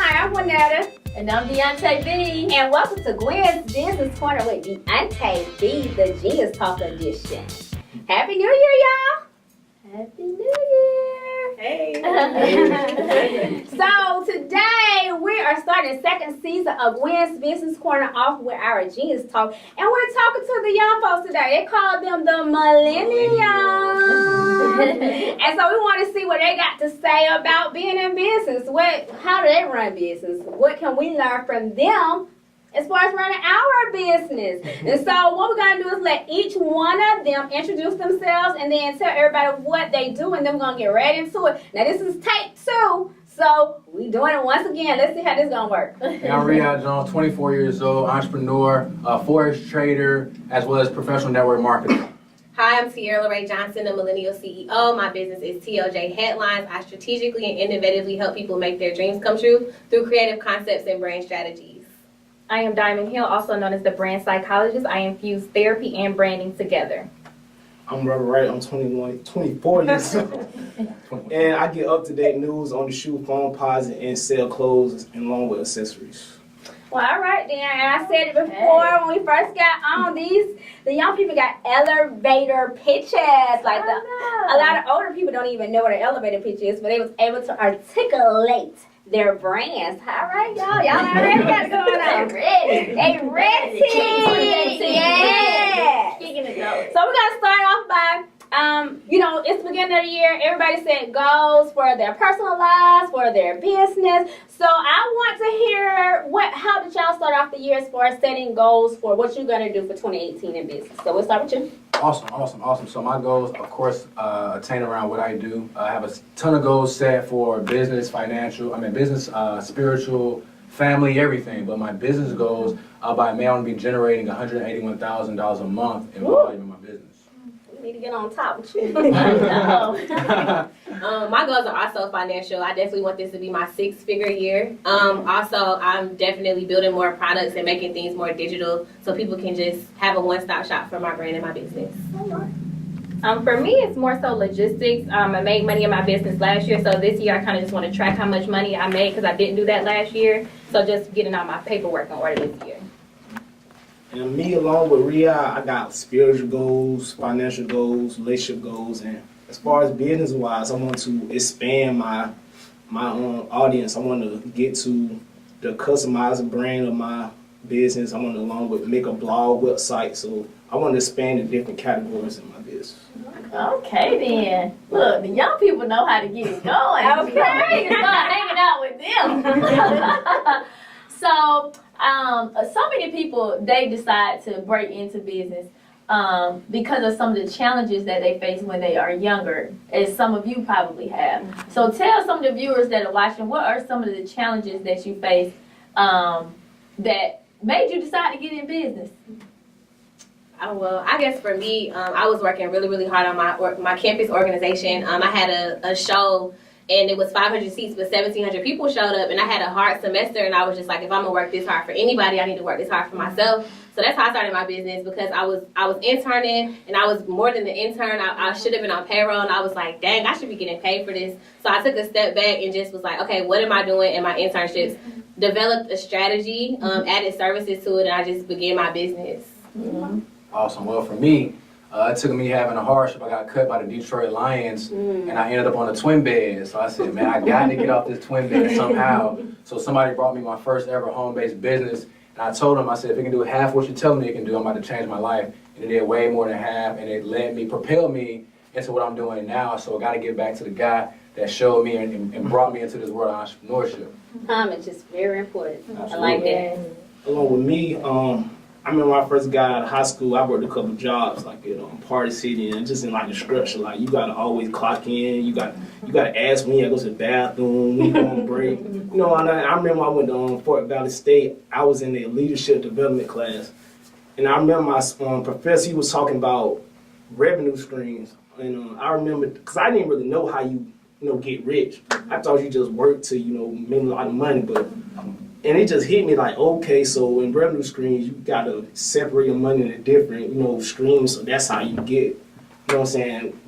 Hi, I'm Juanetta. And I'm Deontay B. And welcome to Gwen's Business Corner with Deontay B, the Genius Talk Edition. Happy New Year, y'all! Happy New Year! Hey! So today we are starting the second season of Gwen's Business Corner off with our Genius Talk. And we're talking to the young folks today. They call them the Millenniums. And so we want to see what they got to say about being in business. How do they run business? What can we learn from them as far as running our business? And so what we're going to do is let each one of them introduce themselves and then tell everybody what they do, and then we're going to get right into it. Now this is take 2, so we doing it once again. Let's see how this is going to work. Hey, I'm Riyad Jones, 24 years old, entrepreneur, forex trader, as well as professional network marketer. Hi, I'm Tierra LeRae Johnson, the Millennial CEO. My business is TLJ Headlines. I strategically and innovatively help people make their dreams come true through creative concepts and brand strategies. I am Diamond Hill, also known as the brand psychologist. I infuse therapy and branding together. I'm Robert Wright. I'm 24 years old. And I get up-to-date news on the shoe, phone, posit, and sell clothes along with accessories. Well, all right then. And I said it before when we first got on, the young people got elevator pitches. Like a lot of older people don't even know what an elevator pitch is, but they was able to articulate their brands. All right, y'all. Y'all already got it going on. They ready. Yeah. Speaking of those. So we're going to start off by, it's the beginning of the year. Everybody set goals for their personal lives, for their business. So I want to hear how did y'all start off the year as far as setting goals for what you're going to do for 2018 in business. So we'll start with you. Awesome. So my goals, of course, attain around what I do. I have a ton of goals set for business, spiritual, family, everything. But my business goals, by May, I'm going to be generating $181,000 a month in volume in my business. We need to get on top with you. My goals are also financial. I definitely want this to be my 6-figure year. Also, I'm definitely building more products and making things more digital so people can just have a one-stop shop for my brand and my business. For me, it's more so logistics. I made money in my business last year, so this year I kind of just want to track how much money I made because I didn't do that last year. So just getting all my paperwork in order this year. And me, along with Riyad, I got spiritual goals, financial goals, relationship goals, and as far as business-wise, I want to expand my audience. I want to get to the customized brand of my business. I want to, along with, make a blog website. So I want to expand the different categories in my business. Okay then. Look, the young people know how to get it going. Okay. You can start hanging out with them. So many people, they decide to break into business because of some of the challenges that they face when they are younger, as some of you probably have. So tell some of the viewers that are watching, what are some of the challenges that you face that made you decide to get in business? Well, I guess for me, I was working really, really hard on my campus organization. I had a show, and it was 500 seats, but 1,700 people showed up, and I had a hard semester, and I was just like, if I'm gonna work this hard for anybody, I need to work this hard for myself. So that's how I started my business, because I was interning, and I was more than the intern. I should have been on payroll, and I was like, dang, I should be getting paid for this. So I took a step back and just was like, okay, what am I doing in my internships? Developed a strategy, added services to it, and I just began my business. Mm-hmm. Awesome. Well, for me, it took me having a hardship. I got cut by the Detroit Lions, and I ended up on a twin bed. So I said, man, I got to get off this twin bed somehow. So somebody brought me my first ever home-based business, and I told them, I said, if it can do half what you're telling me it can do, I'm about to change my life. And it did way more than half, and it propelled me into what I'm doing now. So I got to get back to the guy that showed me and brought me into this world of entrepreneurship. It's just very important. Absolutely. I like that. Along with me, I remember when I first got out of high school, I worked a couple jobs like at Party City, and just in like the structure, like you gotta always clock in, you gotta ask when you gotta go to the bathroom, when you go on break. And I remember I went to Fort Valley State. I was in a leadership development class, and I remember my professor, he was talking about revenue streams, and I remember, because I didn't really know how you get rich. I thought you just worked to make a lot of money, and it just hit me like, okay, so in revenue streams, you got to separate your money into different, streams. So that's how you get,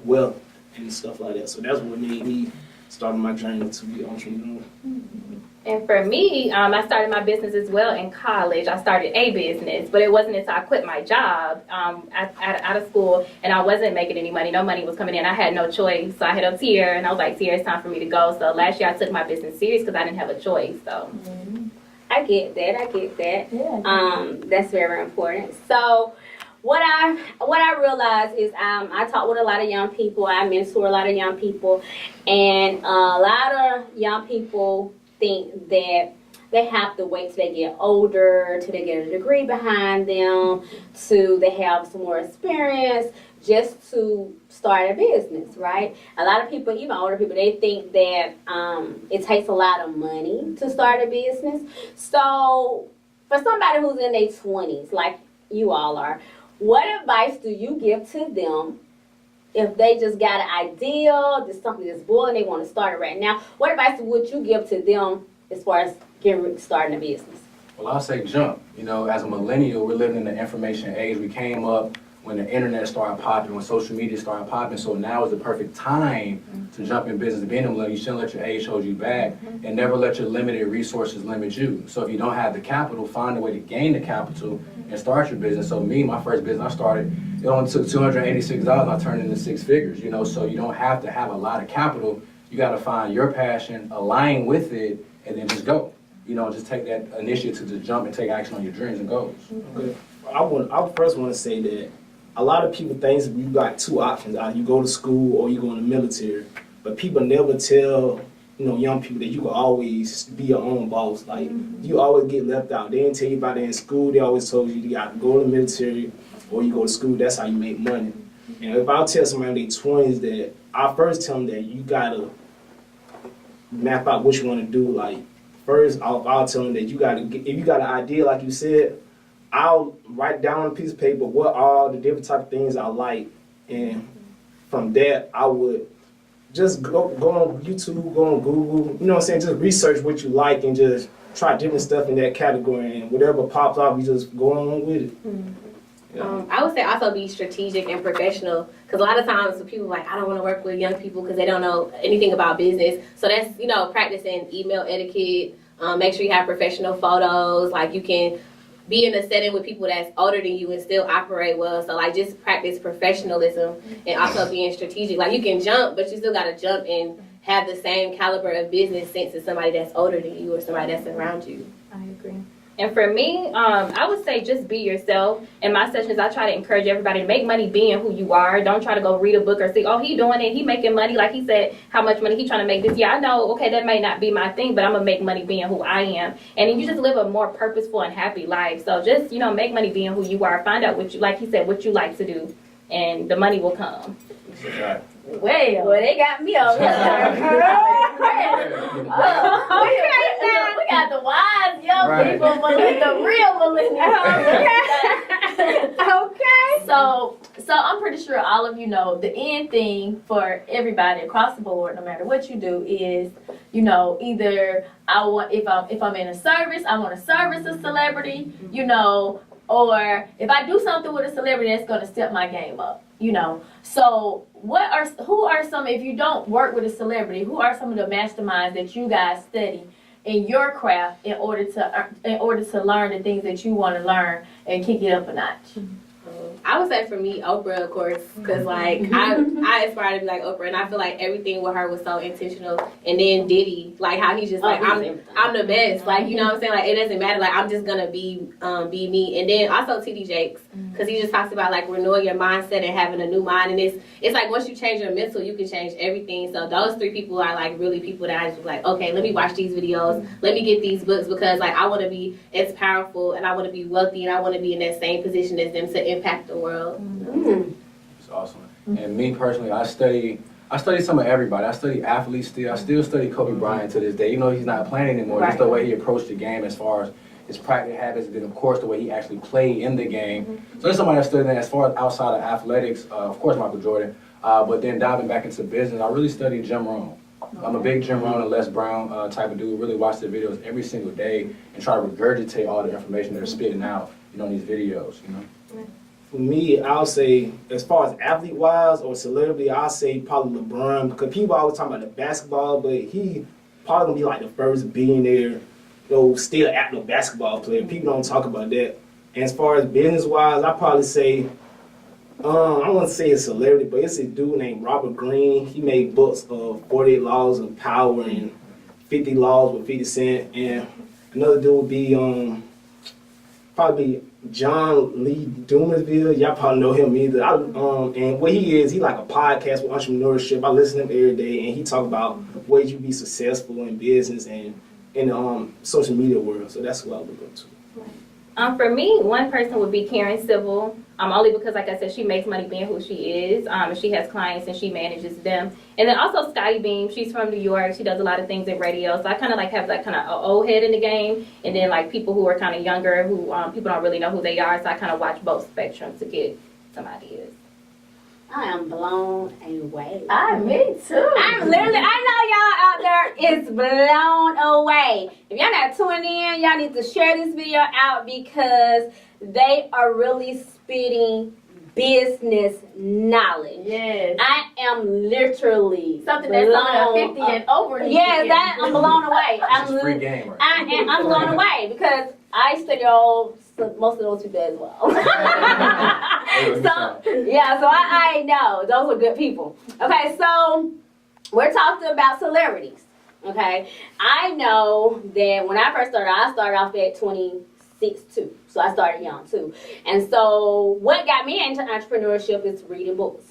wealth and stuff like that. So that's what made me start my journey to be an entrepreneur. And for me, I started my business as well in college. I started a business, but it wasn't until I quit my job out of school and I wasn't making any money. No money was coming in. I had no choice. So I hit up Tier and I was like, Tier, it's time for me to go. So last year I took my business serious because I didn't have a choice. So I get that. Yeah. That's very important. So what I realized is I talk with a lot of young people. I mentor a lot of young people, and a lot of young people think that they have to wait till they get older, till they get a degree behind them, till they have some more experience just to start a business, right? A lot of people, even older people, they think that it takes a lot of money to start a business. So for somebody who's in their 20s, like you all are, what advice do you give to them if they just got an idea, there's something that's boiling, they want to start it right now? What advice would you give to them as far as starting a business? Well, I'll say jump. You know, as a millennial, we're living in the information age. We came up when the internet started popping, when social media started popping. So now is the perfect time to jump in business. Being a millennial, you shouldn't let your age hold you back, and never let your limited resources limit you. So if you don't have the capital, find a way to gain the capital and start your business. So me, my first business I started, it only took $286. I turned it into 6 figures, you know, so you don't have to have a lot of capital. You got to find your passion, align with it, and then just go. You know, just take that initiative to jump and take action on your dreams and goals. Okay. I first want to say that a lot of people think you got two options. Either you go to school or you go in the military. But people never tell, you know, young people that you can always be your own boss. Like, you always get left out. They didn't tell you about it in school. They always told you got to go to the military or you go to school. That's how you make money. And if I tell somebody in their 20s that, I first tell them that you got to map out what you want to do. Like, first, I'll tell them that you got to, if you got an idea, like you said, I'll write down on a piece of paper what all the different type of things I like. And from that, I would just go on YouTube, go on Google, you know what I'm saying? Just research what you like and just try different stuff in that category. And whatever pops up, you just go on with it. Yeah. I would say also be strategic and professional, because a lot of times people are like, I don't want to work with young people because they don't know anything about business. So that's, you know, practicing email etiquette. Make sure you have professional photos. Like, you can be in a setting with people that's older than you and still operate well. So, like, just practice professionalism and also being strategic. Like, you can jump, but you still got to jump and have the same caliber of business sense as somebody that's older than you or somebody that's around you. I agree. And for me, I would say just be yourself. In my sessions, I try to encourage everybody to make money being who you are. Don't try to go read a book or see, oh, he doing it, he making money. Like he said, how much money he trying to make this year. I know, okay, that may not be my thing, but I'm going to make money being who I am. And then you just live a more purposeful and happy life. So just, you know, make money being who you are. Find out what you, like he said, what you like to do. And the money will come. Right. Well, they got me over We got the wise young Right. people, the real millennials. Okay. So I'm pretty sure all of you know the end thing for everybody across the board, no matter what you do, is, you know, either I want, if I'm in a service, I want to service a celebrity, you know, or if I do something with a celebrity, that's going to step my game up, you know. So who are some, if you don't work with a celebrity, who are some of the masterminds that you guys study in your craft in order to learn the things that you want to learn and kick it up a notch? I would say for me, Oprah, of course, because like I aspire to be like Oprah, and I feel like everything with her was so intentional. And then Diddy, like how he's just like I'm the best, like, you know what I'm saying, like it doesn't matter, like I'm just gonna be me. And then also TD Jakes, because he just talks about like renewing your mindset and having a new mind. And it's like once you change your mental, you can change everything. So those three people are like really people that I just like, okay, let me watch these videos, let me get these books, because like I want to be as powerful and I want to be wealthy and I want to be in that same position as them to impact the world. It's awesome. And me personally, I study some of everybody. I study athletes still. I still study Kobe Bryant to this day. Even though he's not playing anymore, just the way he approached the game as far as his practice habits, and then of course the way he actually played in the game. So there's somebody I studied that. As far as outside of athletics, of course Michael Jordan, but then diving back into business, I really studied Jim Rohn. I'm a big Jim Rohn and Les Brown type of dude. Really watch their videos every single day and try to regurgitate all the information they're spitting out, you know, in these videos, you know. For me, I'll say, as far as athlete-wise or celebrity, I'll say probably LeBron, because people always talk about the basketball, but he probably gonna be like the first billionaire, still active basketball player. People don't talk about that. And as far as business wise, I probably say, I wouldn't say a celebrity, but it's a dude named Robert Greene. He made books of 48 Laws of Power and 50 Laws with 50 Cent. And another dude would be probably John Lee Dumasville. Y'all probably know him either. And what he is, he like a podcast with entrepreneurship. I listen to him every day, and he talk about ways you be successful in business and in the social media world. So that's what I would go to. For me, one person would be Karen Civil. Only because, like I said, she makes money being who she is. She has clients and she manages them. And then also Scotty Beam. She's from New York. She does a lot of things in radio. So I kind of like have like kind of an old head in the game. And then like people who are kind of younger, who people don't really know who they are. So I kind of watch both spectrums to get some ideas. I am blown away. Me too. I'm literally, I know y'all out there is blown away. If y'all not tuning in, y'all need to share this video out because they are really spitting business knowledge. Yes. I am literally Something that's blown 50 and over. Yes, that I'm blown away. It's free game, right? I'm blown away because I study most of those people as well. So I know those are good people. Okay, so we're talking about celebrities. Okay, I know that when I first started off at 26 too. So I started young too. And so what got me into entrepreneurship is reading books.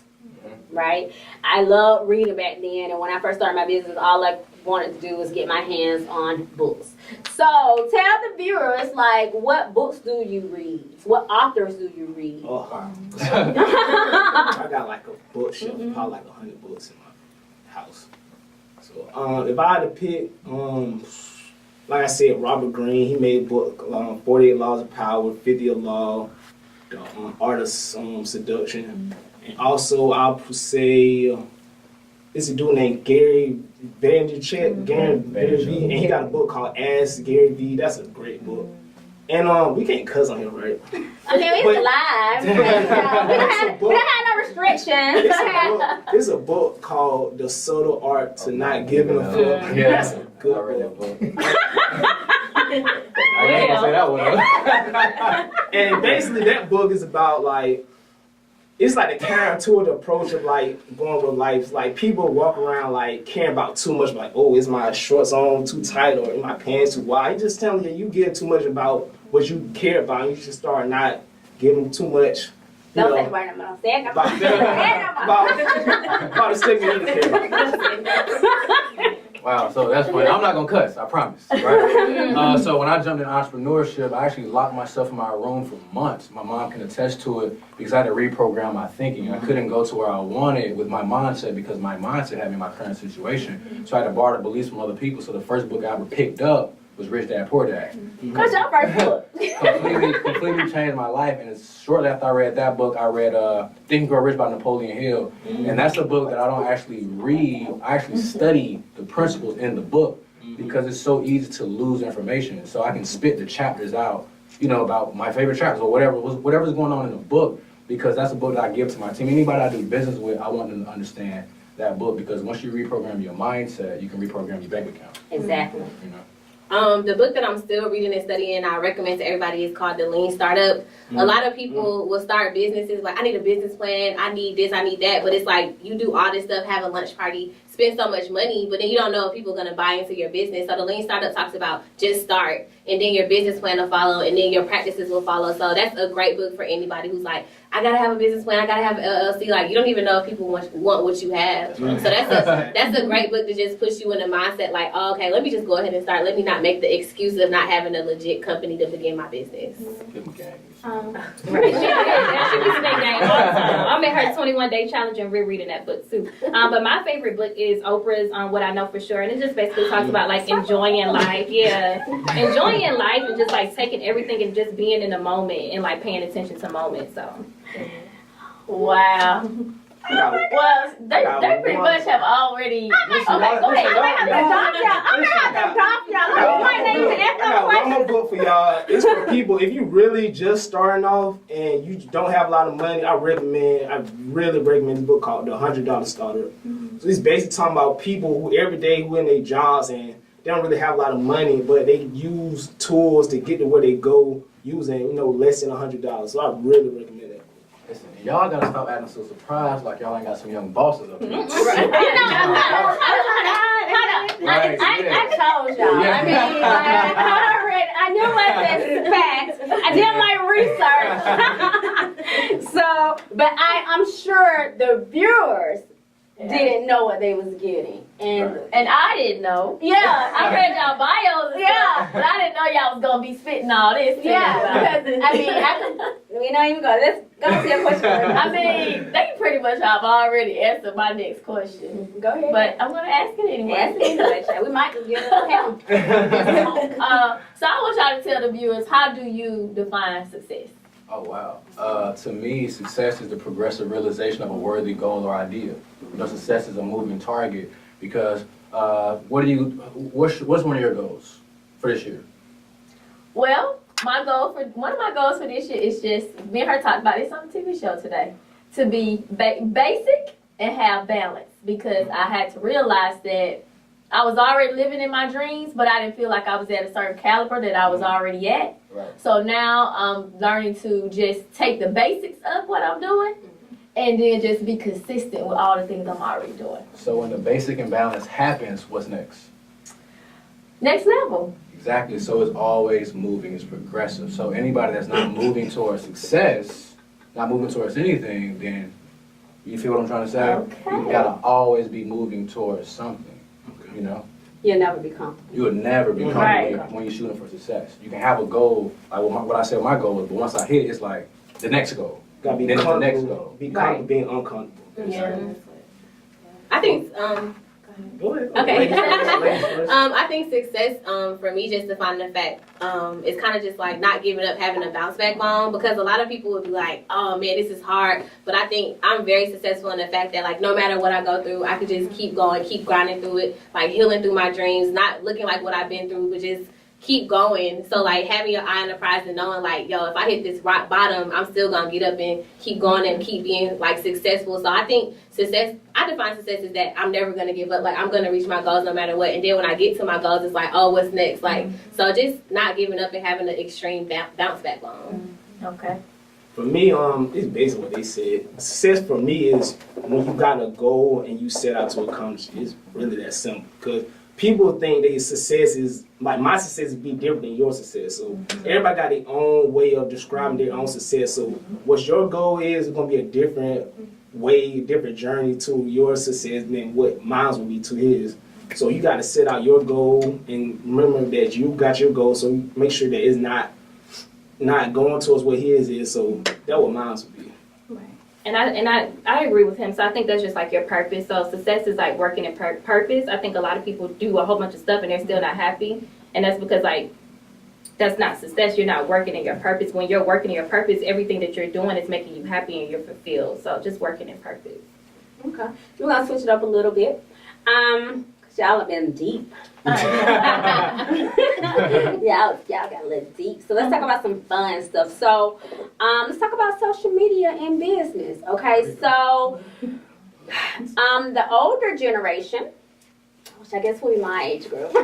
Right? I loved reading back then, and when I first started my business, all I wanted to do was get my hands on books. So tell the viewers, like, what books do you read? What authors do you read? Oh, I got like a bookshelf, probably like 100 books in my house. So if I had to pick, like I said, Robert Greene, he made a book, 48 Laws of Power, 50 of Law, the Art of Seduction. And also, I'll say, it's a dude named Gary Vaynerchuk, and he got a book called Ask Gary V. That's a great book. And we can't cuss on here, right? I mean, it's live. We don't have no restrictions. It's a book called The Subtle Art to Not Giving a Fuck. Yeah, that's a good book. I ain't gonna say that one. And basically, that book is about like, it's like the counterintuitive approach of like going with life. Like people walk around like caring about too much, like, oh, is my shorts on too tight or is my pants too wide? He's just telling you give too much about what you care about. And you should start not giving too much. Don't say the word no more. Say it no more. About the stuff you need to care about. Wow, so that's funny. I'm not gonna cuss, I promise. Right? So when I jumped in entrepreneurship, I actually locked myself in my room for months. My mom can attest to it because I had to reprogram my thinking. I couldn't go to where I wanted with my mindset because my mindset had me in my current situation. So I had to borrow the beliefs from other people. So the first book I ever picked up was Rich Dad Poor Dad. Cause your first book. completely changed my life. And it's shortly after I read that book, I read Think and Grow Rich by Napoleon Hill. And that's a book that I don't actually read. I actually study the principles in the book because it's so easy to lose information. So I can spit the chapters out, about my favorite chapters or whatever's going on in the book, because that's a book that I give to my team. Anybody I do business with, I want them to understand that book, because once you reprogram your mindset, you can reprogram your bank account. Exactly. The book that I'm still reading and studying, I recommend to everybody, is called The Lean Startup. A lot of people will start businesses like, I need a business plan, I need this, I need that, but it's like you do all this stuff, have a lunch party, spend so much money, but then you don't know if people are going to buy into your business. So The Lean Startup talks about just start, and then your business plan will follow, and then your practices will follow. So that's a great book for anybody who's like, I gotta have a business plan, I gotta have an LLC. Like, you don't even know if people want what you have. So that's a great book to just push you in the mindset like, oh, okay, let me just go ahead and start. Let me not make the excuse of not having a legit company to begin my business. She be snake game all the time. I'm in her 21-day challenge and rereading that book too. But my favorite book is Oprah's What I Know for Sure, and it just basically talks about like enjoying life. Yeah, enjoying life and just like taking everything and just being in the moment and like paying attention to moments. So, wow. Well, they pretty much have already. Okay, go ahead. I'm gonna have to drop y'all. I got one more book for y'all. It's for people, if you really just starting off and you don't have a lot of money, I really recommend this book called The $100 Starter. So it's basically talking about people who every day who in their jobs and they don't really have a lot of money, but they use tools to get to where they go using, less than $100. So I really recommend that. Listen, y'all gotta stop acting so surprised like y'all ain't got some young bosses up here. I told y'all. Yeah. I mean, I knew what this fact. I did my research. So, but I'm sure the viewers didn't know what they was getting. And I didn't know. Yeah. I read y'all bios and stuff, but I didn't know y'all was gonna be spitting all this. Yeah, because we not even go. Let's go to your question. I mean, they pretty much have already answered my next question. Go ahead. But I'm gonna ask it anyway. Ask it anyway. We might just get it on him. So I want y'all to tell the viewers, how do you define success? Oh, wow. To me, success is the progressive realization of a worthy goal or idea. Success is a moving target because what's one of your goals for this year? Well, one of my goals for this year is just, me and her talked about this on the TV show today, to be basic and have balance, because I had to realize that I was already living in my dreams, but I didn't feel like I was at a certain caliber that I was already at. Right. So now I'm learning to just take the basics of what I'm doing and then just be consistent with all the things I'm already doing. So when the basic and balance happens, what's next? Next level. Exactly. So it's always moving. It's progressive. So anybody that's not moving towards success, not moving towards anything, then you feel what I'm trying to say? Okay. You gotta always be moving towards something. You know? You'll never be comfortable. You would never be comfortable Right. when you're shooting for success. You can have a goal, like what I said my goal is, but once I hit it, it's like the next goal. Gotta be Then it's the next comfortable. goal. Be comfortable being uncomfortable. Yeah. I think Go ahead. Okay. Ladies first. I think success for me, just to find the fact, it's kind of just like not giving up, having a bounce back bone, because a lot of people would be like, oh man, this is hard, but I think I'm very successful in the fact that like no matter what I go through, I could just keep going, keep grinding through it, like healing through my dreams, not looking like what I've been through, but just keep going. So like having your eye on the prize and knowing like, yo, if I hit this rock bottom, I'm still gonna get up and keep going and keep being like successful. So I think success, I define success as that I'm never gonna give up. Like I'm gonna reach my goals no matter what. And then when I get to my goals, it's like, oh, what's next? Like, so just not giving up and having an extreme bounce back bone. Okay. For me, it's basically what they said. Success for me is when you got a goal and you set out to accomplish it. It's really that simple. Because people think their success is, like my success is be different than your success. So everybody got their own way of describing their own success. So what your goal is going to be a different way, different journey to your success than what mine will be to his. So you got to set out your goal and remember that you got your goal. So make sure that it's not going towards what his is. So that's what mine would be. And I agree with him. So I think that's just like your purpose. So success is like working in purpose. I think a lot of people do a whole bunch of stuff and they're still not happy. And that's because like that's not success. You're not working in your purpose. When you're working in your purpose, everything that you're doing is making you happy and you're fulfilled. So just working in purpose. Okay. We're gonna switch it up a little bit. Cause y'all have been deep. y'all got a little deep. So let's talk about some fun stuff. So let's talk about social media and business. Okay, so the older generation, which I guess will be my age group. The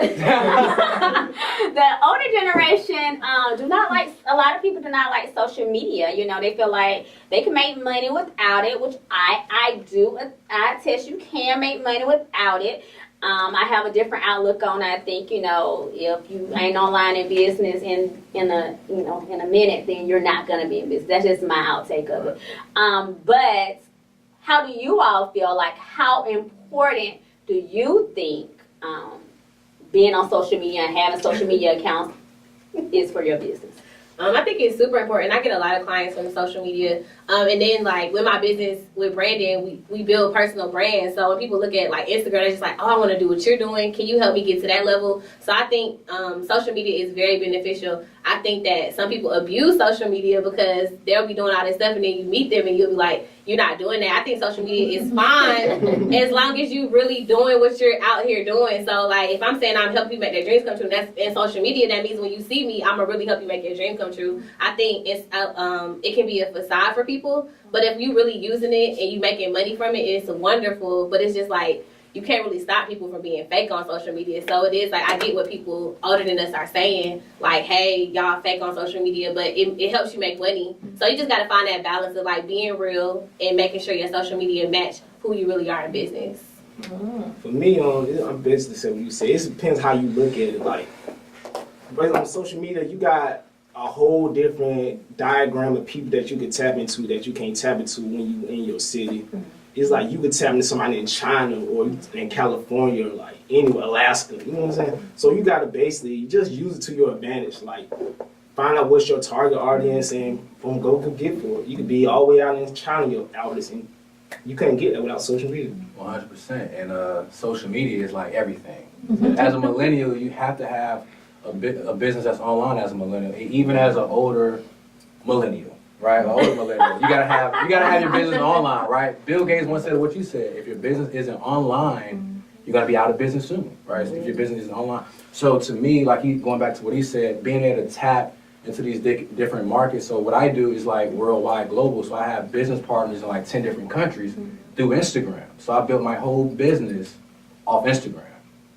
older generation a lot of people do not like social media. You know, they feel like they can make money without it, which I do. I attest you can make money without it. I have a different outlook on it. I think, you know, if you ain't online in business in a minute, then you're not gonna be in business. That's just my outtake of it. But how do you all feel? Like, how important do you think being on social media and having social media accounts is for your business? I think it's super important. I get a lot of clients from social media. And then, like, with my business, with branding, we build personal brands. So when people look at, like, Instagram, they're just like, oh, I want to do what you're doing. Can you help me get to that level? So I think social media is very beneficial. I think that some people abuse social media because they'll be doing all this stuff, and then you meet them, and you'll be like, you're not doing that. I think social media is fine as long as you really doing what you're out here doing. So, like, if I'm saying I'm helping you make their dreams come true, and that's in social media, that means when you see me, I'm going to really help you make your dreams come true. I think it's it can be a facade for people, but if you really using it and you making money from it, it's wonderful. But it's just like, you can't really stop people from being fake on social media. So it is like, I get what people older than us are saying, like, hey, y'all fake on social media, but it helps you make money. So you just got to find that balance of like being real and making sure your social media match who you really are in business. For me, I'm basically saying what you say. It depends how you look at it. Like, but on social media, you got a whole different diagram of people that you can tap into that you can't tap into when you in your city. It's like you could tap into somebody in China or in California or like anywhere, Alaska. You know what I'm saying? So you gotta basically just use it to your advantage. Like, find out what's your target audience and boom, go get for it. You could be all the way out in China, your outlets, and you couldn't get that without social media. 100%. And social media is like everything. As a millennial, you have to have a business that's online as a millennial, even as an older millennial, right? An older millennial. You gotta have your business online, right? Bill Gates once said what you said. If your business isn't online, you're gonna be out of business soon, right? So if your business isn't online. So to me, like going back to what he said, being able to tap into these different markets. So what I do is like worldwide, global. So I have business partners in like 10 different countries through Instagram. So I built my whole business off Instagram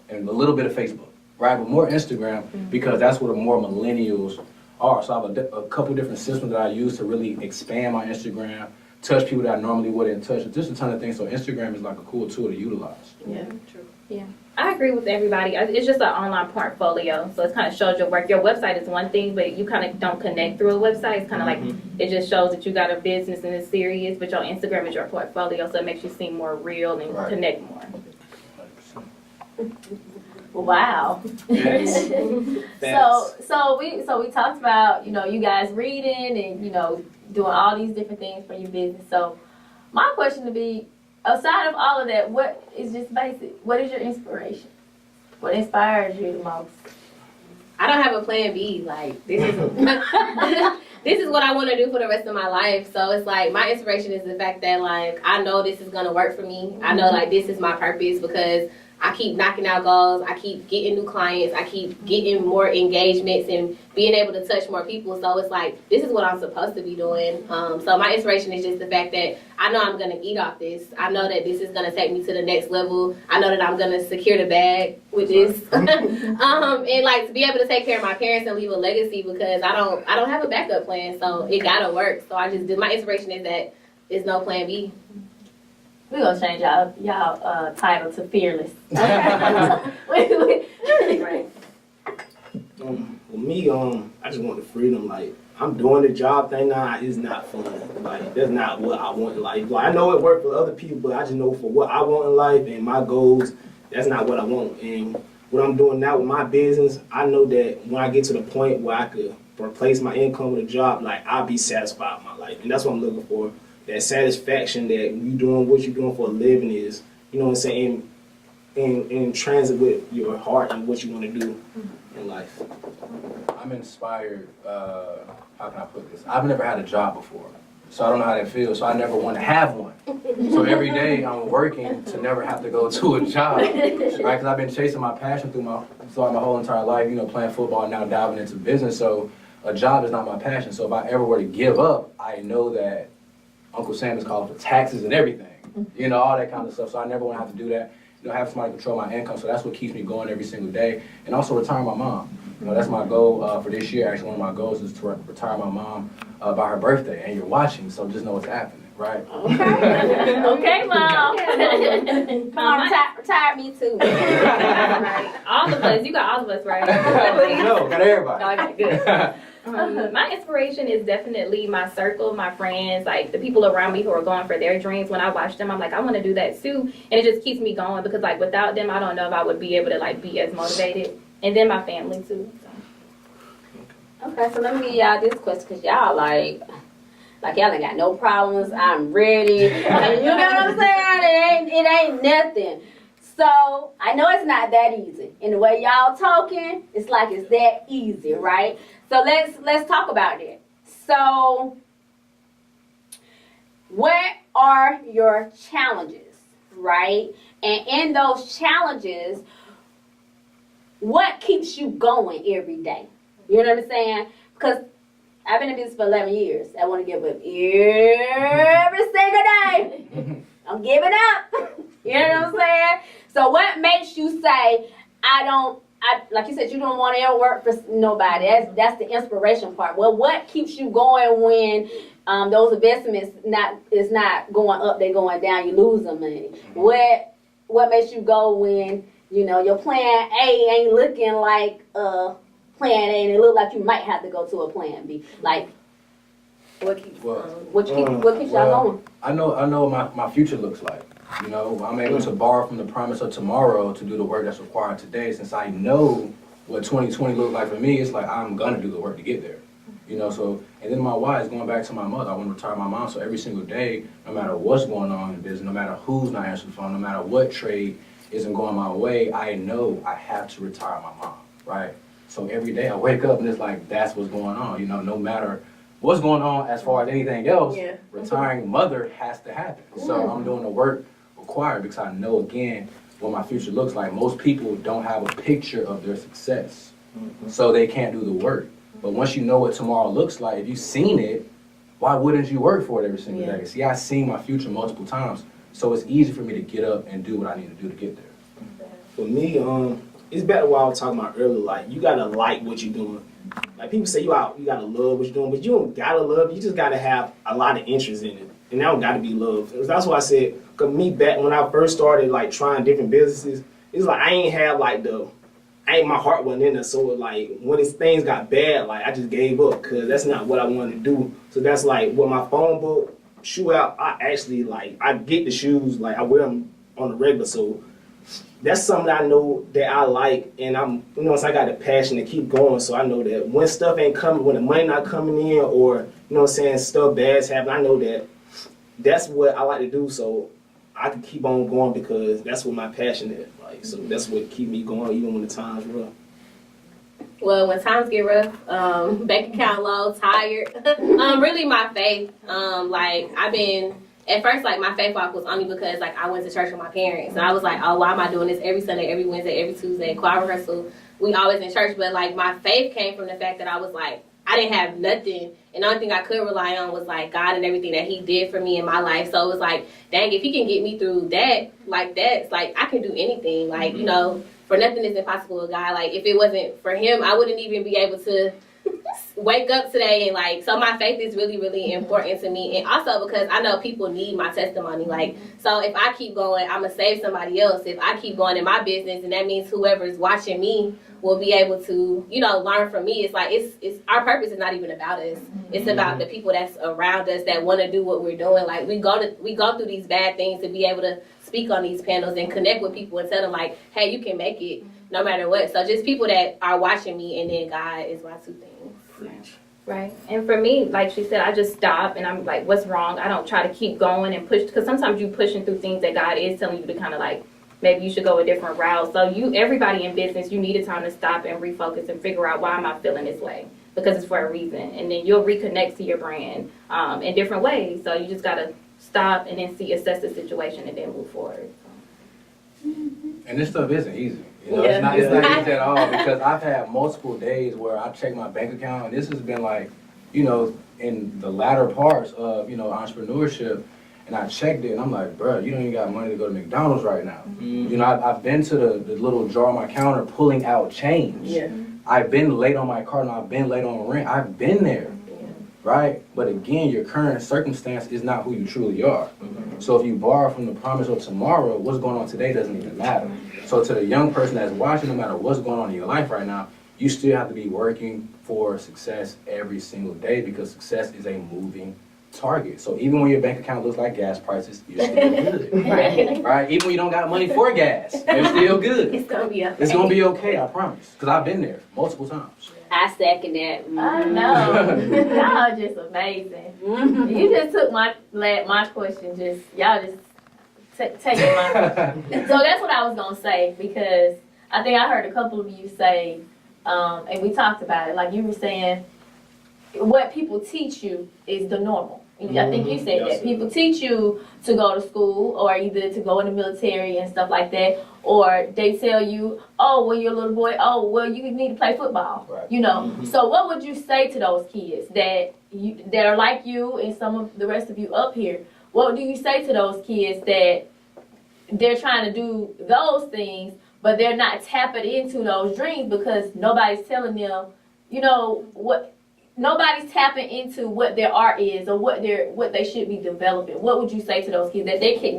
and a little bit of Facebook, right? But more Instagram because that's where the more millennials are. So I have a couple different systems that I use to really expand my Instagram, touch people that I normally wouldn't touch, just a ton of things. So Instagram is like a cool tool to utilize. Yeah, true. Yeah, I agree with everybody. It's just an online portfolio, so it kind of shows your work. Your website is one thing, but you kind of don't connect through a website. It's kind of like it just shows that you got a business and it's serious, but your Instagram is your portfolio, so it makes you seem more real and connect more. 100%. Wow. Yes. So we talked about, you guys reading and, doing all these different things for your business. So my question would be, aside of all of that, what is just basic? What is your inspiration? What inspires you the most? I don't have a plan B. Like, this is this is what I want to do for the rest of my life. So it's like my inspiration is the fact that like I know this is gonna work for me. I know like this is my purpose because I keep knocking out goals. I keep getting new clients. I keep getting more engagements and being able to touch more people. So it's like, this is what I'm supposed to be doing. So my inspiration is just the fact that I know I'm going to eat off this. I know that this is going to take me to the next level. I know that I'm going to secure the bag with this. And like to be able to take care of my parents and leave a legacy because I don't have a backup plan. So it got to work. So I just did. My inspiration is that there's no plan B. We're gonna change y'all title to Fearless. Right. For me, I just want the freedom. Like, I'm doing the job thing now. It's not fun. Like, that's not what I want in life. Like, I know it worked for other people, but I just know for what I want in life and my goals, that's not what I want. And what I'm doing now with my business, I know that when I get to the point where I could replace my income with a job, like, I'll be satisfied with my life. And that's what I'm looking for. That satisfaction that you doing what you're doing for a living is, you know what I'm saying, in transit with your heart and what you want to do in life. I'm inspired, how can I put this? I've never had a job before, so I don't know how that feels, so I never want to have one. So every day I'm working to never have to go to a job, right? Because I've been chasing my passion throughout my whole entire life, playing football and now diving into business, so a job is not my passion. So if I ever were to give up, I know that Uncle Sam is calling for taxes and everything, all that kind of stuff. So I never want to have to do that. Have somebody control my income. So that's what keeps me going every single day. And also retire my mom. That's my goal for this year. Actually, one of my goals is to retire my mom by her birthday. And you're watching, so just know what's happening, right? Okay, okay, Mom. Mom, retire me too. Right. All of us. You got all of us, right? No, got everybody. Okay, good. My inspiration is definitely my circle, my friends, like the people around me who are going for their dreams. When I watch them, I'm like, I want to do that too. And it just keeps me going because like without them, I don't know if I would be able to like be as motivated. And then my family too. So. Okay, so let me give y'all this question because y'all like y'all ain't got no problems. I'm ready. You know what I'm saying? It ain't nothing. So I know it's not that easy. And the way y'all talking, it's like it's that easy, right? So let's talk about it. So what are your challenges, right? And in those challenges, what keeps you going every day? You know what I'm saying? Because I've been in business for 11 years. I want to give up every single day. I'm giving up. You know what I'm saying? So what makes you say, like you said, you don't want to ever work for nobody. That's the inspiration part. Well, what keeps you going when those investments is not going up, they're going down, you losing money? What makes you go when, you know, your plan A ain't looking like plan A and it look like you might have to go to a plan B? Like, what keeps y'all going? I know what my future looks like. You know, I'm able to borrow from the promise of tomorrow to do the work that's required today. Since I know what 2020 looked like for me, it's like I'm gonna do the work to get there. You know, so, and then my why is going back to my mother. I want to retire my mom, so every single day, no matter what's going on in the business, no matter who's not answering the phone, no matter what trade isn't going my way, I know I have to retire my mom, right? So every day I wake up and it's like, that's what's going on. You know, no matter what's going on as far as anything else, retiring mother has to happen. So I'm doing the work required because I know, again, what my future looks like. Most people don't have a picture of their success, so they can't do the work. But once you know what tomorrow looks like, if you've seen it, why wouldn't you work for it every single day? See, I've seen my future multiple times, so it's easy for me to get up and do what I need to do to get there. For me, it's better what I was talking about earlier. Like, you gotta like what you're doing. Like, people say you gotta love what you're doing, but you don't gotta love it. You just gotta have a lot of interest in it, and that don't gotta be love. That's why I said, cause me back when I first started like trying different businesses, it's like I ain't have like my heart wasn't in it. So like when things got bad, like I just gave up because that's not what I wanted to do. So that's like with my phone book shoe out, I actually like I get the shoes, like I wear them on the regular. So that's something that I know that I like, and so I got the passion to keep going. So I know that when stuff ain't coming, when the money not coming in, or stuff bad's happening, I know that that's what I like to do. So I can keep on going because that's what my passion is. Like, so that's what keep me going even when the times rough. Well, when times get rough, bank account low, tired, really my faith. Like I've been at first, like my faith walk was only because like I went to church with my parents, and I was like, oh, why am I doing this every Sunday, every Wednesday, every Tuesday, choir rehearsal? We always in church, but like my faith came from the fact that I was like, I didn't have nothing, and the only thing I could rely on was like God and everything that He did for me in my life. So it was like, dang, if He can get me through that, like that's like I can do anything. Like for nothing is impossible with God. Like if it wasn't for Him, I wouldn't even be able to wake up today. And like, so my faith is really, really important to me. And also because I know people need my testimony. Like, so if I keep going, I'm gonna save somebody else. If I keep going in my business, and that means whoever's watching me will be able to, learn from me. It's like, it's our purpose is not even about us. It's about the people that's around us that want to do what we're doing. Like we go through these bad things to be able to speak on these panels and connect with people and tell them like, hey, you can make it no matter what. So just people that are watching me, and then God is my two things. Right. And for me, like she said, I just stop and I'm like, what's wrong? I don't try to keep going and push, because sometimes you pushing through things that God is telling you to kind of like, maybe you should go a different route. So everybody in business, you need a time to stop and refocus and figure out, why am I feeling this way? Because it's for a reason. And then you'll reconnect to your brand in different ways. So you just got to stop and then assess the situation and then move forward. And this stuff isn't easy. It's not easy at all, because I've had multiple days where I check my bank account, and this has been like, in the latter parts of, entrepreneurship, and I checked it, and I'm like, bro, you don't even got money to go to McDonald's right now. I've been to the little jar on my counter pulling out change. Yeah. I've been late on my car, and I've been late on rent. I've been there, right? But again, your current circumstance is not who you truly are. So if you borrow from the promise of tomorrow, what's going on today doesn't even matter. So to the young person that's watching, no matter what's going on in your life right now, you still have to be working for success every single day, because success is a moving target. So even when your bank account looks like gas prices, you're still good. Right? Even when you don't got money for gas, you're still good. It's gonna be okay. It's gonna be okay, I promise. Because I've been there multiple times. I second that. I know. Y'all are just amazing. You just took my question. Y'all just taking my question. So that's what I was gonna say, because I think I heard a couple of you say, and we talked about it. Like you were saying, what people teach you is the normal. I think you said that. People teach you to go to school, or either to go in the military and stuff like that, or they tell you, oh, when you're a little boy, oh, well, you need to play football. Right. So what would you say to those kids that are like you and some of the rest of you up here? What do you say to those kids that they're trying to do those things, but they're not tapping into those dreams because nobody's telling them, you know, what. Nobody's tapping into what their art is or what they should be developing. What would you say to those kids that they think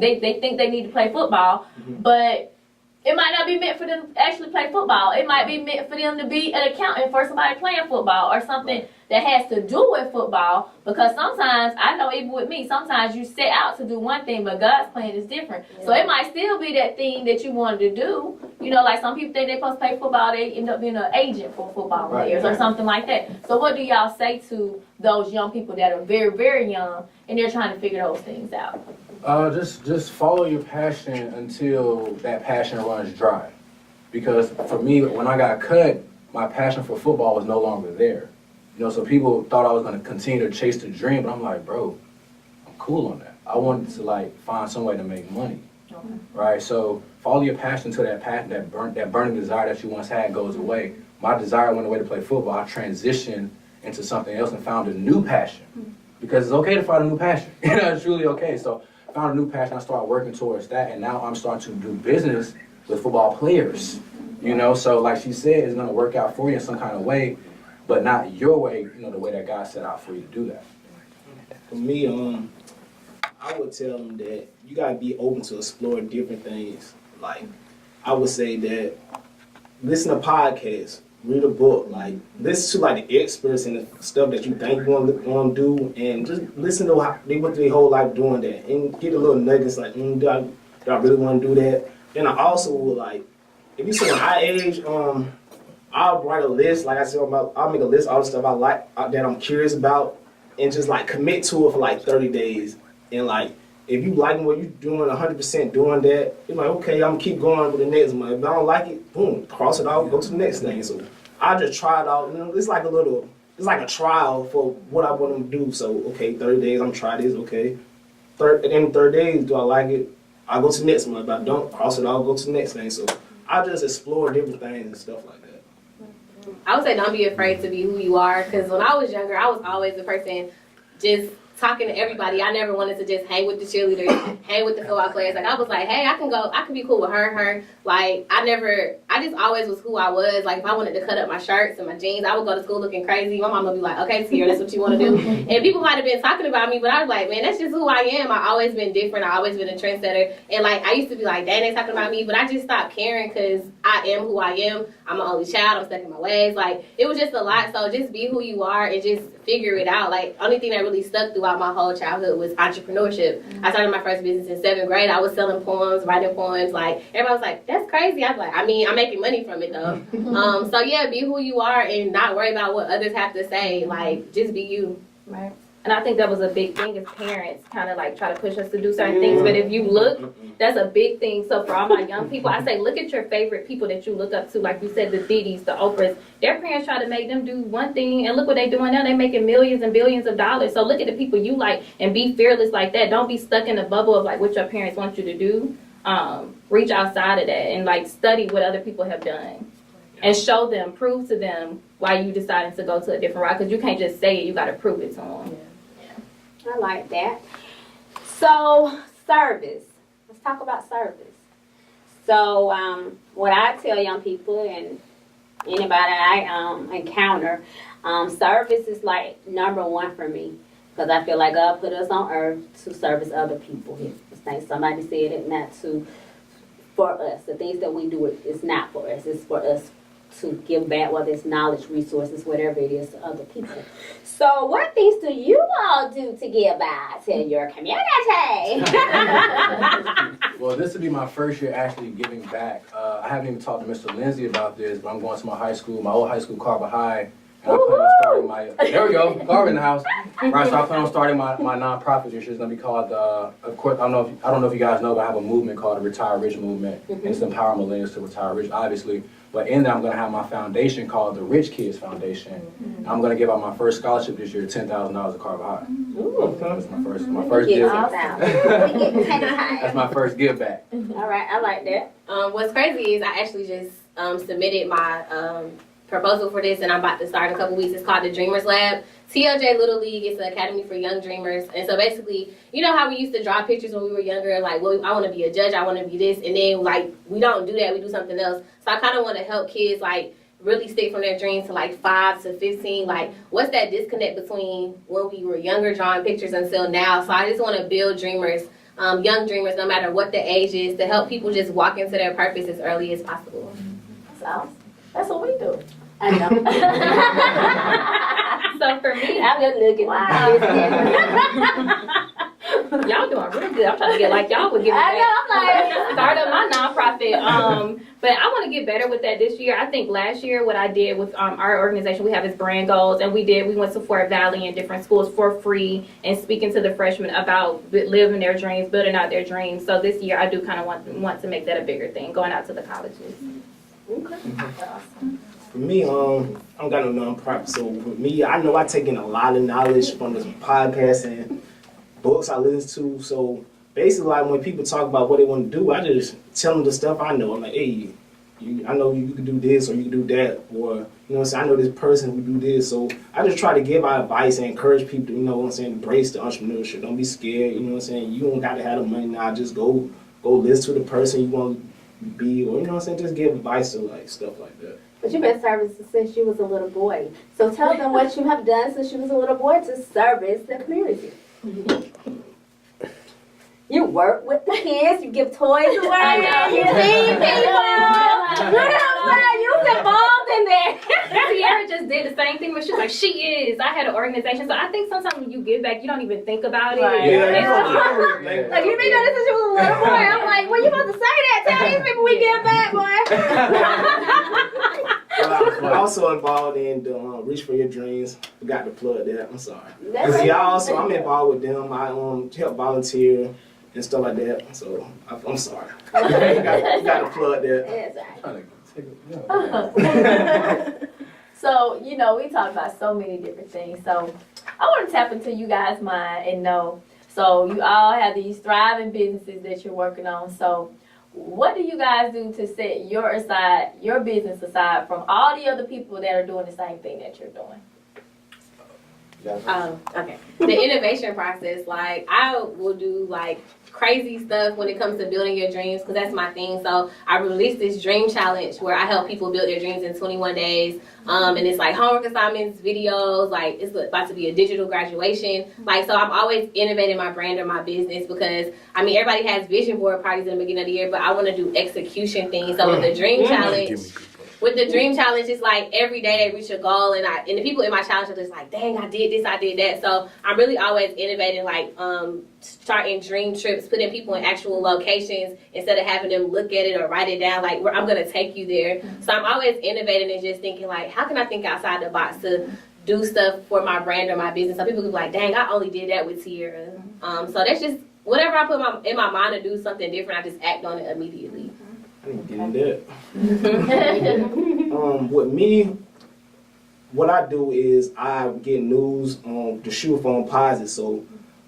they need to play football, but it might not be meant for them to actually play football. It might be meant for them to be an accountant for somebody playing football or something that has to do with football. Because sometimes, I know even with me, sometimes you set out to do one thing, but God's plan is different. Yeah. So it might still be that thing that you wanted to do. You know, like some people think they're supposed to play football, they end up being an agent for football players or something like that. So what do y'all say to those young people that are very, very young and they're trying to figure those things out? Just follow your passion until that passion runs dry. Because for me, when I got cut, my passion for football was no longer there. You know, so people thought I was going to continue to chase the dream, but I'm like, bro, I'm cool on that. I wanted to like find some way to make money, right? So follow your passion until that burning desire that you once had goes away. My desire went away to play football. I transitioned into something else and found a new passion, because it's okay to find a new passion. You know, it's truly okay. So I found a new passion. I started working towards that, and now I'm starting to do business with football players. You know, so like she said, it's going to work out for you in some kind of way, but not your way, you know, the way that God set out for you to do that. For me, I would tell them that you gotta be open to explore different things. Like, I would say that listen to podcasts, read a book, like listen to like the experts and the stuff that you think you want to do, and just listen to how they went through their whole life doing that, and get a little nuggets like, do I really want to do that? Then I also would like, if you say my age, I'll write a list, like I said, I'll make a list of all the stuff I like, that I'm curious about, and just like commit to it for like 30 days. And like, if you like what you're doing, 100% doing that, you're like, okay, I'm gonna keep going with the next one. If I don't like it, boom, cross it off, go to the next thing. So I just try it out. You know, it's like a trial for what I want to do. So, okay, 30 days, I'm gonna try this, okay. At the end of 30 days, do I like it? I'll go to the next one. If I don't, cross it off, go to the next thing. So I just explore different things and stuff like that. I would say don't be afraid to be who you are, because when I was younger, I was always the person just talking to everybody. I never wanted to just hang with the cheerleaders, hang with the football players. Like, I was like, hey, I can be cool with her. Like, I just always was who I was. Like, if I wanted to cut up my shirts and my jeans, I would go to school looking crazy. My mom would be like, okay, Sierra, that's what you want to do. And people might have been talking about me, but I was like, man, that's just who I am. I always been different. I always been a trendsetter. And like, I used to be like, dang, they talking about me, but I just stopped caring because I am who I am. I'm an only child. I'm stuck in my ways. Like, it was just a lot. So just be who you are and just figure it out. Like, only thing that really stuck throughout my whole childhood was entrepreneurship. I started my first business in 7th grade. I was selling poems, writing poems. Like, everybody was like, that's crazy. I was like, I mean, I'm making money from it though. So yeah, be who you are and not worry about what others have to say. Like, just be you. Right. And I think that was a big thing as parents, kind of like try to push us to do certain things. But if you look, that's a big thing. So for all my young people, I say look at your favorite people that you look up to. Like you said, the Diddy's, the Oprahs. Their parents try to make them do one thing, and look what they're doing now. They're making millions and billions of dollars. So look at the people you like and be fearless like that. Don't be stuck in the bubble of like what your parents want you to do. Reach outside of that and like study what other people have done. And show them, prove to them why you decided to go to a different route. Because you can't just say it, you got to prove it to them. I like that. So, service. Let's talk about service. So, what I tell young people and anybody I encounter, service is like number one for me. Because I feel like God put us on earth to service other people. Somebody said it, not for us. The things that we do, it's not for us. It's for us to give back, whether it's knowledge, resources, whatever it is, to other people. So what things do you all do to give back to your community? Well, this will be my first year actually giving back. I haven't even talked to Mr. Lindsay about this, but I'm going to my old high school, Carver High. And I plan on starting there we go, Carver in the house. Right, so I plan on starting my nonprofit this year. It's going to be called, of course, I don't know if you guys know, but I have a movement called the Retire Rich Movement. And it's to empower millennials to retire rich, obviously. But in that, I'm going to have my foundation called the Rich Kids Foundation. I'm going to give out my first scholarship this year, $10,000 at Carver High. Ooh. That's my first give back. That's my first give back. All right, I like that. What's crazy is I actually just submitted my proposal for this, and I'm about to start in a couple weeks. It's called the Dreamers Lab. TLJ Little League is an academy for young dreamers. And so basically, you know how we used to draw pictures when we were younger, like, well, I want to be a judge, I want to be this, and then, like, we don't do that, we do something else. So I kind of want to help kids, like, really stick from their dreams to, like, 5 to 15. Like, what's that disconnect between when we were younger drawing pictures until now? So I just want to build dreamers, young dreamers, no matter what the age is, to help people just walk into their purpose as early as possible. That's what we do. I know. So for me, I'm just looking. Wow. y'all doing really good. I'm trying to get like y'all would give me I know, I'm that. Start up my nonprofit. But I want to get better with that this year. I think last year what I did with our organization, we have its brand goals, and we went to Fort Valley and different schools for free and speaking to the freshmen about living their dreams, building out their dreams. So this year I do kind of want to make that a bigger thing, going out to the colleges. Okay. For me, I don't got no nonprofit. So with me, I know I take in a lot of knowledge from this podcast and books I listen to. So basically, like when people talk about what they want to do, I just tell them the stuff I know. I'm like, hey, I know you can do this or you can do that, or you know what I'm saying, I know this person who do this. So I just try to give out advice and encourage people to, you know what I'm saying, embrace the entrepreneurship. Don't be scared. You know what I'm saying. You don't got to have the money now. Just go listen to the person you want to be, or you know what I'm saying. Just give advice to like stuff like that. But you've been servicing since you was a little boy. So tell them what you have done since you was a little boy to service the community. You work with the kids, you give toys away, you feed people. You know what I'm saying? You was involved in that. Sierra just did the same thing, but she's like, she is. I had an organization, so I think sometimes when you give back, you don't even think about it. Right. Yeah. Like, you been doing this since you was a little boy. I'm like, well, you supposed to say that. Tell these people we give back, boy. I'm also involved in the Reach for Your Dreams. Forgot to plug that. I'm sorry. That's Cause y'all also, I'm involved with them. I help volunteer and stuff like that. So I'm sorry. Got to plug that. That's right. So, you know, we talk about so many different things. So I want to tap into you guys' mind and know. So you all have these thriving businesses that you're working on. So what do you guys do to set your business aside from all the other people that are doing the same thing that you're doing? Okay. The innovation process, like I will do like crazy stuff when it comes to building your dreams, because that's my thing. So I released this dream challenge where I help people build their dreams in 21 days. And it's like homework assignments, videos, like it's about to be a digital graduation. Like, so I'm always innovating my brand or my business, because I mean, everybody has vision board parties in the beginning of the year, but I want to do execution things. So with the dream challenge, it's like every day they reach a goal, and the people in my challenge are just like, dang, I did this, I did that. So I'm really always innovating, like starting dream trips, putting people in actual locations instead of having them look at it or write it down. Like, I'm gonna take you there. So I'm always innovating and just thinking like, how can I think outside the box to do stuff for my brand or my business? So people can be like, dang, I only did that with Tierra. So that's just whatever I put in my mind to do something different, I just act on it immediately. I didn't get that. With me, what I do is I get news on the shoe phone positive. So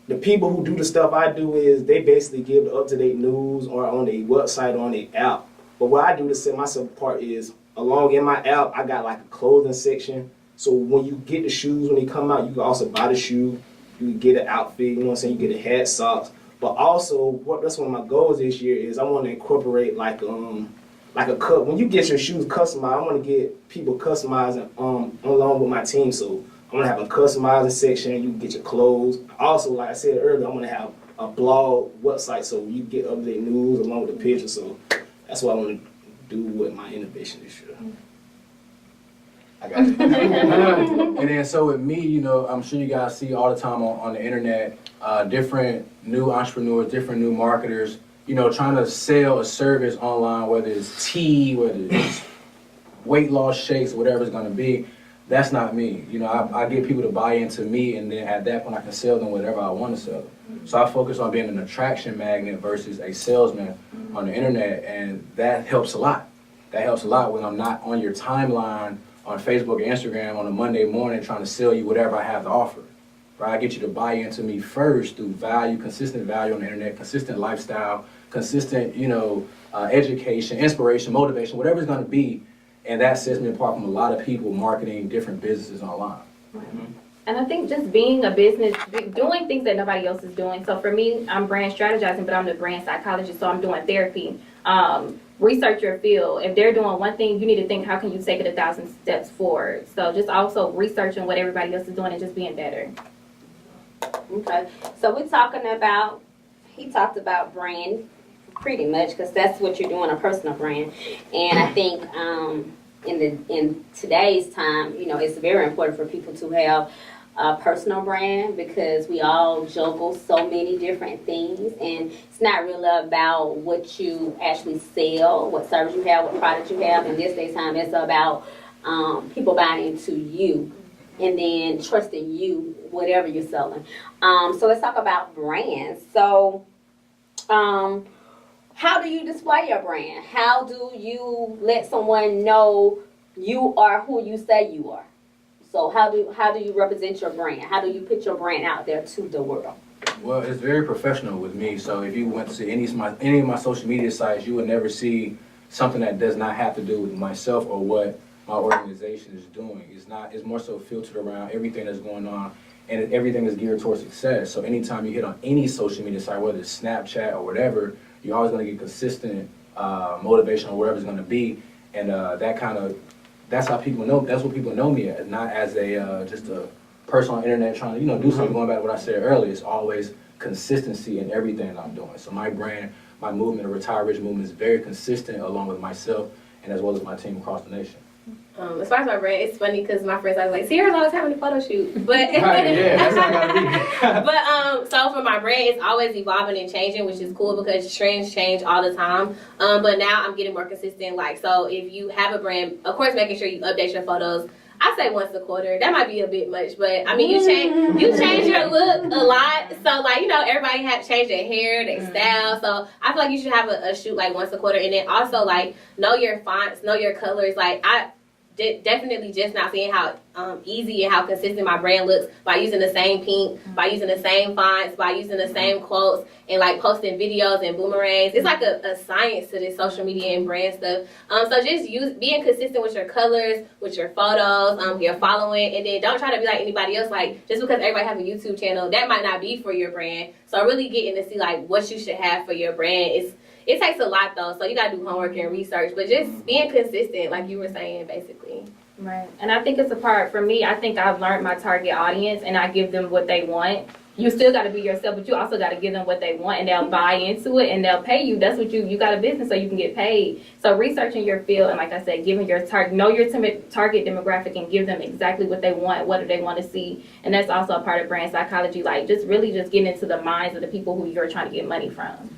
the people who do the stuff I do is they basically give the up-to-date news or on their website or on their app. But what I do to set myself apart is along in my app, I got like a clothing section. So when you get the shoes, when they come out, you can also buy the shoe. You can get an outfit, you know what I'm saying? You get a hat, socks. But also, that's one of my goals this year is I want to incorporate like a cut. When you get your shoes customized, I want to get people customizing along with my team. So I'm gonna have a customizing section. You can get your clothes. Also, like I said earlier, I'm gonna have a blog website so you get updated news along with the pictures. So that's what I want to do with my innovation this year. I got you. And then so with me, you know, I'm sure you guys see all the time on the internet, different new entrepreneurs, different new marketers, you know, trying to sell a service online, whether it's tea, whether it's weight loss shakes, whatever it's going to be. That's not me. You know, I get people to buy into me, and then at that point I can sell them whatever I want to sell them. So I focus on being an attraction magnet versus a salesman on the internet, and that helps a lot. That helps a lot when I'm not on your timeline on Facebook and Instagram on a Monday morning trying to sell you whatever I have to offer. Right? I get you to buy into me first through value, consistent value on the internet, consistent lifestyle, consistent, you know, education, inspiration, motivation, whatever it's going to be. And that sets me apart from a lot of people marketing different businesses online. And I think just being a business, doing things that nobody else is doing. So for me, I'm brand strategizing, but I'm the brand psychologist, so I'm doing therapy. Research your field. If they're doing one thing, you need to think, how can you take it 1,000 steps forward? So just also researching what everybody else is doing and just being better. Okay, so we're talking about, he talked about brand pretty much, because that's what you're doing, a personal brand. And I think in today's time, you know, it's very important for people to have a personal brand, because we all juggle so many different things, and it's not really about what you actually sell, what service you have, what product you have. In this day's time, it's about people buying into you and then trusting you, whatever you're selling. So let's talk about brands. So how do you display your brand? How do you let someone know you are who you say you are? So how do you represent your brand? How do you put your brand out there to the world? Well, it's very professional with me. So if you went to any of my social media sites, you would never see something that does not have to do with myself or what my organization is doing. It's more so filtered around everything that's going on, and everything is geared towards success. So anytime you hit on any social media site, whether it's Snapchat or whatever, you're always going to get consistent motivation or whatever it's going to be, and that's how people know. That's what people know me as, not as a just a person on the internet trying to do something. Going back to what I said earlier, it's always consistency in everything that I'm doing. So my brand, my movement, the Retire Rich movement, is very consistent along with myself and as well as my team across the nation. As far as my brand, it's funny because my friends are like, Sierra's always having a photo shoot. But Right, yeah, that's how I gotta be. But so for my brand, it's always evolving and changing, which is cool because trends change all the time. But now I'm getting more consistent. Like, so if you have a brand, of course, making sure you update your photos. I say once a quarter. That might be a bit much, but I mean, you change your look a lot. So like, everybody had to change their hair, their style. So I feel like you should have a shoot like once a quarter, and then also like know your fonts, know your colors. Like I definitely just not seeing how easy and how consistent my brand looks by using the same pink, by using the same fonts, by using the same quotes, and like posting videos and boomerangs. It's like a science to this social media and brand stuff. So just being consistent with your colors, with your photos, your following, and then don't try to be like anybody else. Like just because everybody have a YouTube channel, that might not be for your brand. So really getting to see like what you should have for your brand it takes a lot though, so you gotta do homework and research, but just being consistent, like you were saying, basically. Right. And I think it's a part, for me, I think I've learned my target audience and I give them what they want. You still gotta be yourself, but you also gotta give them what they want, and they'll buy into it and they'll pay you. That's what you got a business, so you can get paid. So researching your field, and like I said, giving your know your target demographic and give them exactly what they want, what do they want to see. And that's also a part of brand psychology, like just really just getting into the minds of the people who you're trying to get money from.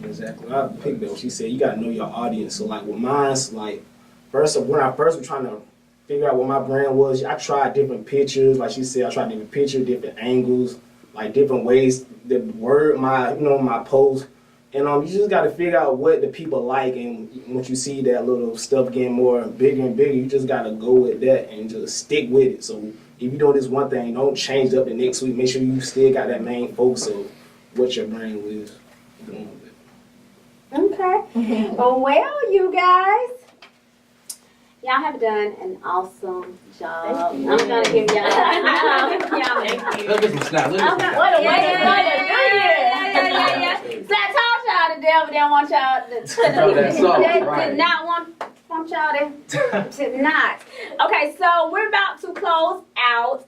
Exactly. I picked up what she said. You got to know your audience. So, like, with mine's, like, when I first was trying to figure out what my brand was, I tried different pictures. Like she said, I tried different pictures, different angles, like, different ways to word my post. And you just got to figure out what the people like. And once you see that little stuff getting more bigger and bigger, you just got to go with that and just stick with it. So, if you do this one thing, don't change up the next week. Make sure you still got that main focus of what your brand is doing. Okay. Well, you guys, y'all have done an awesome job. I'm gonna give y'all. Look at some snap. Look at some snap. What a way to start a new year. So I told y'all the devil didn't want y'all to Throw that salt, right. did not want y'all to not. Okay, so we're about to close out.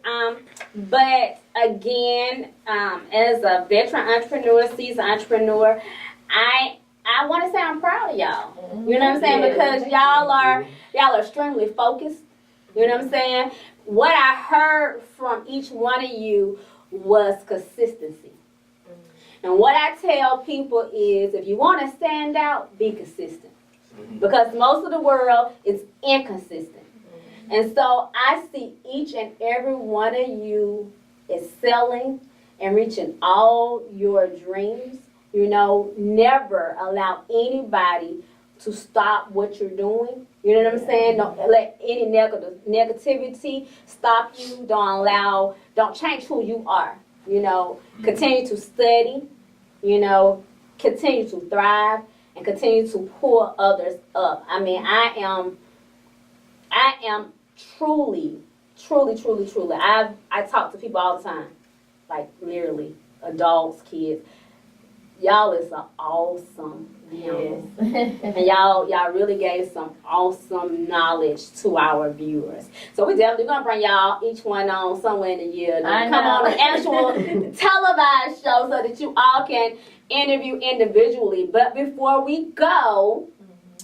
But again, as a veteran entrepreneur, seasoned entrepreneur, I want to say I'm proud of y'all. You know what I'm saying? Because y'all are extremely focused. You know what I'm saying? What I heard from each one of you was consistency. And what I tell people is, if you want to stand out, be consistent. Because most of the world is inconsistent. And so I see each and every one of you excelling and reaching all your dreams. Never allow anybody to stop what you're doing. You know what I'm saying? Don't let any negativity stop you. Don't change who you are. Continue to study, continue to thrive, and continue to pull others up. I mean, I am I am truly. I talk to people all the time, like literally adults, kids. Y'all is awesome. Yes. And y'all really gave some awesome knowledge to our viewers. So we definitely gonna bring y'all each one on somewhere in the year. Come on an actual televised show so that you all can interview individually. But before we go,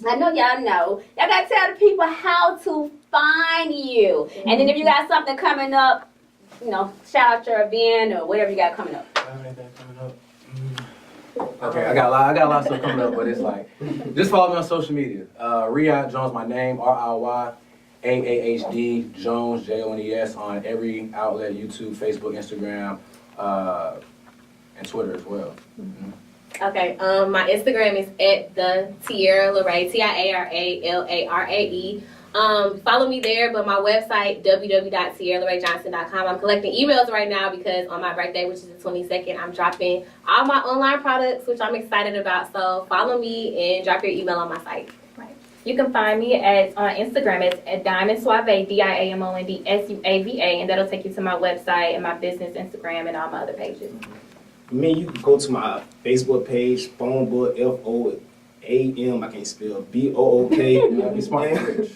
I know y'all gotta tell the people how to find you. And then if you got something coming up, shout out your event or whatever you got coming up. Okay, I got a lot of stuff coming up, but it's like, just follow me on social media. Riyad Jones, my name, RIYAAHD Jones, JONES, on every outlet, YouTube, Facebook, Instagram, and Twitter as well. Mm-hmm. Okay, my Instagram is at the Tiara Larae, TIARALARAE. Follow me there, but my website, www.tiaralaraejohnson.com. I'm collecting emails right now because on my birthday, which is the 22nd, I'm dropping all my online products, which I'm excited about. So follow me and drop your email on my site. Right. You can find me on Instagram at Diamond Suave, DIAMONDSUAVA, and that'll take you to my website and my business Instagram and all my other pages. Me, you can go to my Facebook page, phone book, FOAM, I can't spell, BOOK. Be smart and rich.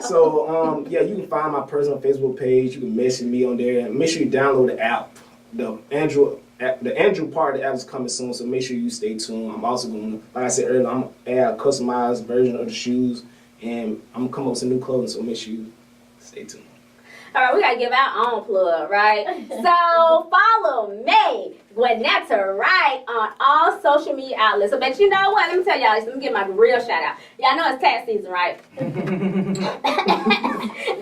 So, you can find my personal Facebook page. You can message me on there. And make sure you download the app. The Android part of the app is coming soon, so make sure you stay tuned. I'm also going to, like I said earlier, I'm going to add a customized version of the shoes, and I'm going to come up with some new clothing, so make sure you stay tuned. All right, we got to give our own plug, right? So follow me, Gwinnetta Wright, on all social media outlets. So, but you know what? Let me tell y'all this. Let me give my real shout out. Y'all know it's tax season, right?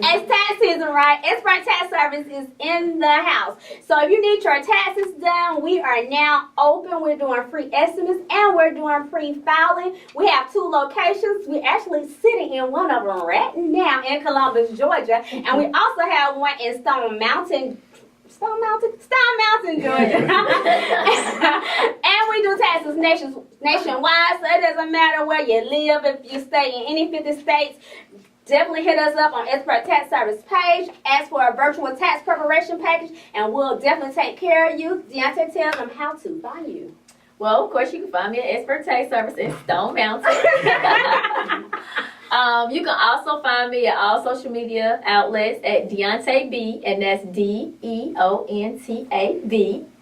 It's tax season, right? Expert Tax Service is in the house. So if you need your taxes done, we are now open. We're doing free estimates and we're doing pre-filing. We have 2 locations. We're actually sitting in one of them right now in Columbus, Georgia. And we also have one in Stone Mountain, Georgia. And we do taxes nationwide, so it doesn't matter where you live. If you stay in any 50 states, definitely hit us up on Expert Tax Service page. Ask for a virtual tax preparation package, and we'll definitely take care of you. Deontay, tell them how to find you. Well, of course, you can find me at Expert Tax Service in Stone Mountain. You can also find me at all social media outlets at Deontay B, and that's DEONTAB.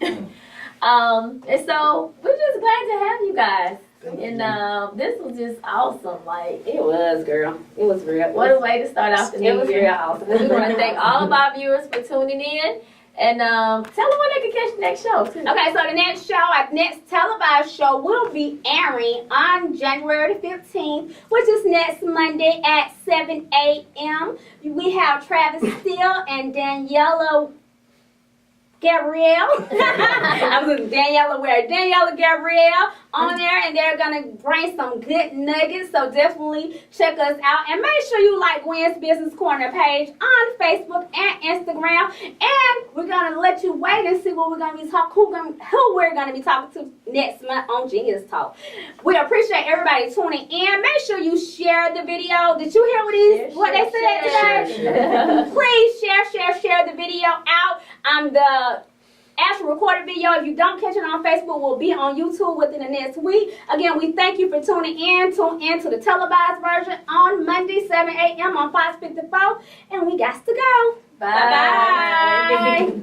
And so we're just glad to have you guys. And this was just awesome. Like, It was, girl. It was real. what a way to start off the It new was year. real awesome. We want to thank all of our viewers for tuning in. And tell them when they can catch the next show, too. Okay, so the next show, our next televised show will be airing on January the 15th, which is next Monday at 7 a.m. We have Travis Steele and Daniela Gabrielle. I was Daniela Gabrielle on there, and they're gonna bring some good nuggets. So definitely check us out, and make sure you like Gwen's Business Corner page on Facebook and Instagram. And we're gonna let you wait and see what we're gonna be who we're gonna be talking to next month on Genius Talk. We appreciate everybody tuning in. Make sure you share the video. Did you hear what they said today? Please share the video out. The actual recorded video, if you don't catch it on Facebook, will be on YouTube within the next week. Again, we thank you for tuning in. Tune in to the televised version on Monday, 7 a.m. on Fox 54. And we got to go. Bye. Bye.